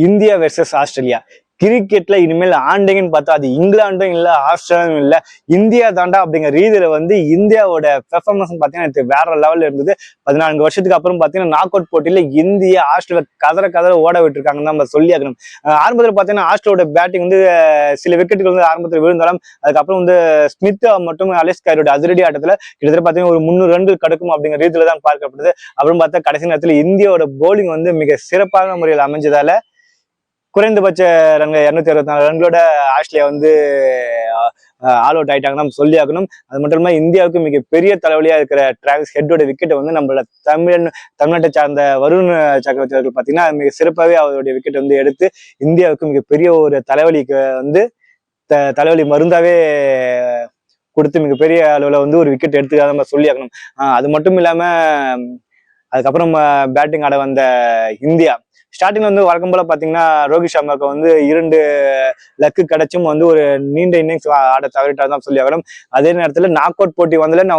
India versus Australia. கிரிக்கெட்ல இனிமேல் ஆண்டிங்கன்னு பார்த்தா அது இங்கிலாண்டும் இல்லை, ஆஸ்திரேலியாவும் இல்லை, இந்தியா தாண்டா அப்படிங்கிற ரீதியில இந்தியாவோட பெர்ஃபார்மன்ஸ் பார்த்தீங்கன்னா வேற லெவல்ல இருந்தது. 14 வருஷத்துக்கு அப்புறம் பார்த்தீங்கன்னா நாக் அவுட் போட்டியில இந்தியா ஆஸ்திரேலியா கதற ஓட விட்டுருக்காங்கன்னு நம்ம சொல்லி ஆகணும். ஆரம்பத்தில் பார்த்தீங்கன்னா ஆஸ்திரேலியோட பேட்டிங் சில விக்கெட்டுகள் ஆரம்பத்தில் விழுந்தாலும் அதுக்கப்புறம் ஸ்மித் மற்றும் அலெக்ஸ் கேரியோட அதிரடி ஆட்டத்துல கிட்டத்தட்ட பார்த்தீங்கன்னா ஒரு 300 ரன்கள் கிடைக்கும் அப்படிங்கிற ரீதியில தான் பார்க்கப்படுது. அப்புறம் பார்த்தா கடைசி நேரத்தில் இந்தியாவோட போலிங் மிக சிறப்பான முறையில் அமைஞ்சதால குறைந்தபட்ச ரன்கள் 264 ரன்களோட ஆஸ்திரேலியா ஆல் அவுட் ஆயிட்டாங்க நம்ம சொல்லி ஆகணும். அது மட்டும் இல்லாமல் இந்தியாவுக்கு மிகப்பெரிய தலைவலியா இருக்கிற டிராவிஸ் ஹெட்டோட விக்கெட்டை நம்மளோட தமிழ்நாட்டை சார்ந்த வருண் சக்கரவர்த்தி அவர்கள் பார்த்தீங்கன்னா மிக சிறப்பாகவே அவருடைய விக்கெட் எடுத்து இந்தியாவுக்கு மிகப்பெரிய ஒரு தலைவலிக்கு தலைவலி மருந்தாவே கொடுத்து மிகப்பெரிய அளவில் ஒரு விக்கெட் எடுத்துக்காக நம்ம சொல்லி ஆகணும். அது மட்டும் இல்லாம அதுக்கப்புறம் பேட்டிங் ஆட வந்த இந்தியா ஸ்டார்டிங்ல வழக்கம் போல பாத்தீங்கன்னா ரோஹித் சர்மாவுக்கு 2 லக்கு கிடைச்சும் ஒரு நீண்ட இன்னிங்ஸ் ஆட தவறிட்டாதான் சொல்லி ஆகணும். அதே நேரத்துல நாக் அவுட் போட்டி நான்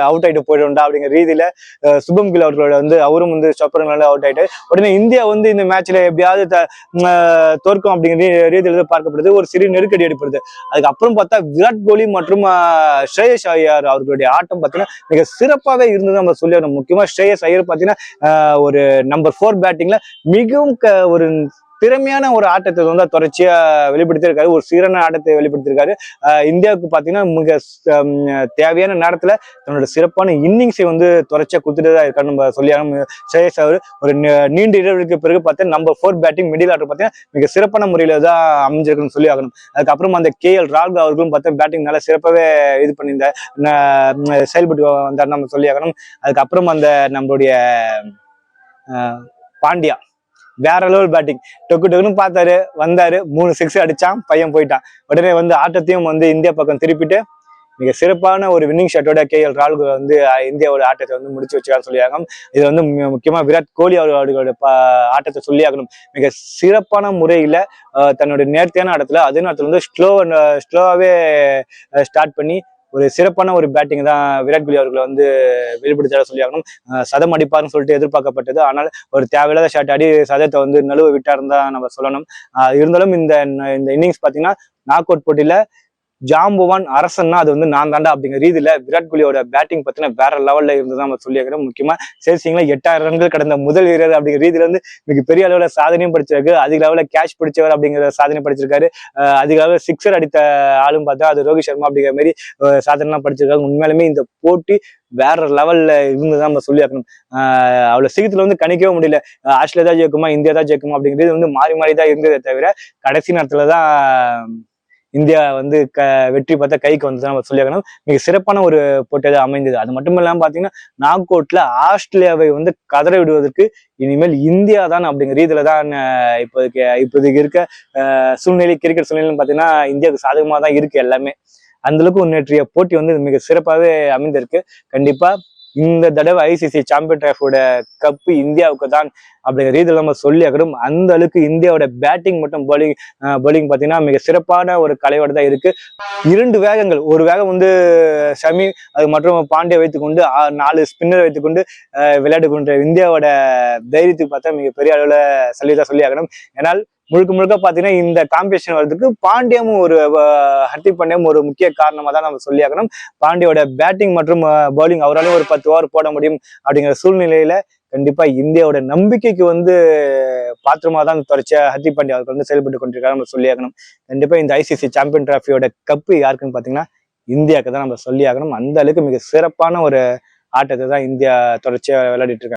அவுட் ஆயிட்டு போயிடும்டா அப்படிங்கிற ரீதியில சுபம் கில் அவர்களோட அவரும் ஸ்டப்பர் அவுட் ஆயிட்டு உடனே இந்தியா இந்த மேட்ச்ல எப்படியாவது தோற்கும் அப்படிங்கிற ரீதியில பார்க்கப்படுது. ஒரு சிறிய நெருக்கடி ஏற்படுது. அதுக்கப்புறம் பார்த்தா விராட் கோலி மற்றும் ஸ்ரேயஸ் ஐயர் அவர்களுடைய ஆட்டம் பார்த்தீங்கன்னா மிக சிறப்பாகவே இருந்தது நம்ம சொல்லி ஆகணும். முக்கியமா ஸ்ரேயஸ் ஐயர் பார்த்தீங்கன்னா ஒரு நம்பர் 4 பேட்டிங்ல மிகவும் ஒரு திறமையான ஒரு ஆட்டத்தை தொடர்ச்சியா வெளிப்படுத்தியிருக்காரு. ஒரு சீரான ஆட்டத்தை வெளிப்படுத்தியிருக்காரு. இந்தியாவுக்கு பாத்தீங்கன்னா மிக தேவையான நேரத்துல தன்னோட சிறப்பான இன்னிங்ஸை தொடர்ச்சியா கொடுத்துட்டுதான் இருக்காரு நம்ம சொல்லி. ஸ்ரேயஸ் அவர் ஒரு நீண்ட இடைவெளிக்கு பிறகு பார்த்தா நம்பர் 4 பேட்டிங் மிடில் ஆர்டர் பார்த்தீங்கன்னா மிக சிறப்பான முறையில தான் அமைஞ்சிருக்குன்னு சொல்லி ஆகணும். அதுக்கப்புறம் KL ராகுல் அவர்களும் பார்த்தா பேட்டிங் நல்லா சிறப்பாகவே இது பண்ணியிருந்த செயல்பட்டு வந்தார் நம்ம சொல்லி ஆகணும். அதுக்கப்புறம் நம்மளுடைய பாண்டியா வேற லெவல் பேட்டிங் டொக்குன்னு பார்த்தாரு, வந்தாரு, 3 6 அடிச்சான், பையன் போயிட்டான். உடனே ஆட்டத்தையும் இந்தியா பக்கம் திருப்பிட்டு மிக சிறப்பான ஒரு வின்னிங் ஷாட்டோட KL ராகுல் இந்தியாவோட ஆட்டத்தை முடிச்சு வச்சுக்கான்னு சொல்லியாகணும். இது முக்கியமா விராட் கோலி அவர்களோட ஆட்டத்தை சொல்லியாகணும். மிக சிறப்பான முறையில தன்னுடைய நேர்த்தியான ஆட்டத்துல அதே நேரத்துல ஸ்லோவாவே ஸ்டார்ட் பண்ணி ஒரு சிறப்பான ஒரு பேட்டிங் தான் விராட் கோலி அவர்களை வெளிப்படுத்த சொல்லி ஆகணும். சதம் அடிப்பார்னு சொல்லிட்டு எதிர்பார்க்கப்பட்டது. ஆனால் ஒரு தேவையில்லாத ஷாட் ஆடி சதத்தை நழுவ விட்டாருன்னு தான் நம்ம சொல்லணும். இருந்தாலும் இந்த இன்னிங்ஸ் பாத்தீங்கன்னா நாக் அவுட் போட்டியில ஜாம்புவான் அரசன்னா அது நான் தாண்டா அப்படிங்கிற ரீதியில விராட் கோலியோட பேட்டிங் பார்த்தீங்கன்னா வேற லெவல்ல இருந்துதான் நம்ம சொல்லியிருக்கிறோம். முக்கியமா சேசிங்ல 8000 ரன்கள் கடந்த முதல் வீரர் அப்படிங்கிற ரீதியில மிகப்பெரிய அளவுல சாதனையும் படிச்சிருக்கு. அதிக அளவுல கேட்ச் பிடிச்சவர் அப்படிங்கிற சாதனை படிச்சிருக்காரு. அதிக அளவுல சிக்ஸர் அடித்த ஆளும் பார்த்தா அது ரோஹித் சர்மா அப்படிங்கிற மாதிரி சாதனைலாம் படிச்சிருக்காரு. உண்மையிலுமே இந்த போட்டி வேற லெவல்ல இருந்துதான் நம்ம சொல்லியாக்கணும். அவ்வளவு சீக்கிரத்துல கணிக்கவே முடியல. ஆஸ்திரேலியா தான் ஜெயிக்குமா, இந்தியா தான் ஜெயிக்குமா அப்படிங்கிறது மாறி மாறிதான் இருந்ததே தவிர கடைசி நேரத்துலதான் இந்தியா வெற்றி பார்த்தா கைக்கு வந்து நம்ம சொல்லியாகணும். மிக சிறப்பான ஒரு போட்டியாக அமைந்தது. அது மட்டும் இல்லாம பாத்தீங்கன்னா நாக் அவுட்ல ஆஸ்திரேலியாவை கதற விடுவதற்கு இனிமேல் இந்தியா தான் அப்படிங்கிற ரீதியில தான் இப்போதைக்கு இருக்க சூழ்நிலை, கிரிக்கெட் சூழ்நிலை பாத்தீங்கன்னா இந்தியாவுக்கு சாதகமா தான் இருக்கு. எல்லாமே அந்த அளவுக்கு நேற்றைய போட்டி மிக சிறப்பாகவே அமைந்திருக்கு. கண்டிப்பா இந்த தடவை ICC சாம்பியன் டிராஃபியோட கப்பு இந்தியாவுக்கு தான் அப்படிங்கிற ரீதியில் நம்ம சொல்லி ஆகணும். அந்த அளவுக்கு இந்தியாவோட பேட்டிங் மற்றும் பவுலிங் பார்த்தீங்கன்னா மிக சிறப்பான ஒரு கலையோடு தான் இருக்கு. 2 வேகங்கள், ஒரு வேகம் ஷமி அது மற்றும் பாண்டியா வைத்துக்கொண்டு 4 ஸ்பின்னர் வைத்துக்கொண்டு விளையாட்டு கொண்ட இந்தியாவோட தைரியத்துக்கு பார்த்தா மிகப்பெரிய அளவுல சொல்லி ஆகணும். ஏன்னால் முழுக்க பாத்தீங்கன்னா இந்த காம்படிஷன் வர்றதுக்கு பாண்டியமும் ஹர்திக் பாண்டியாவும் ஒரு முக்கிய காரணமா தான் நம்ம சொல்லி ஆகணும். பாண்டியோட பேட்டிங் மற்றும் பவுலிங் அவராலையும் ஒரு 10 ஓவர் போட முடியும் அப்படிங்கிற சூழ்நிலையில கண்டிப்பா இந்தியாவோட நம்பிக்கைக்கு பாத்திரமா தான் தொடர்ச்சியா ஹர்திக் பாண்டியா அவர்கள் செயல்பட்டு கொண்டிருக்காரு நம்ம சொல்லி ஆகணும். கண்டிப்பா இந்த ICC சாம்பியன் டிராஃபியோட கப்பு யாருக்குன்னு பாத்தீங்கன்னா இந்தியாவுக்கு தான் நம்ம சொல்லி ஆகணும். அந்த அளவுக்கு மிக சிறப்பான ஒரு ஆட்டத்தை தான் இந்தியா தொடர்ச்சியா விளையாடிட்டு இருக்காங்க.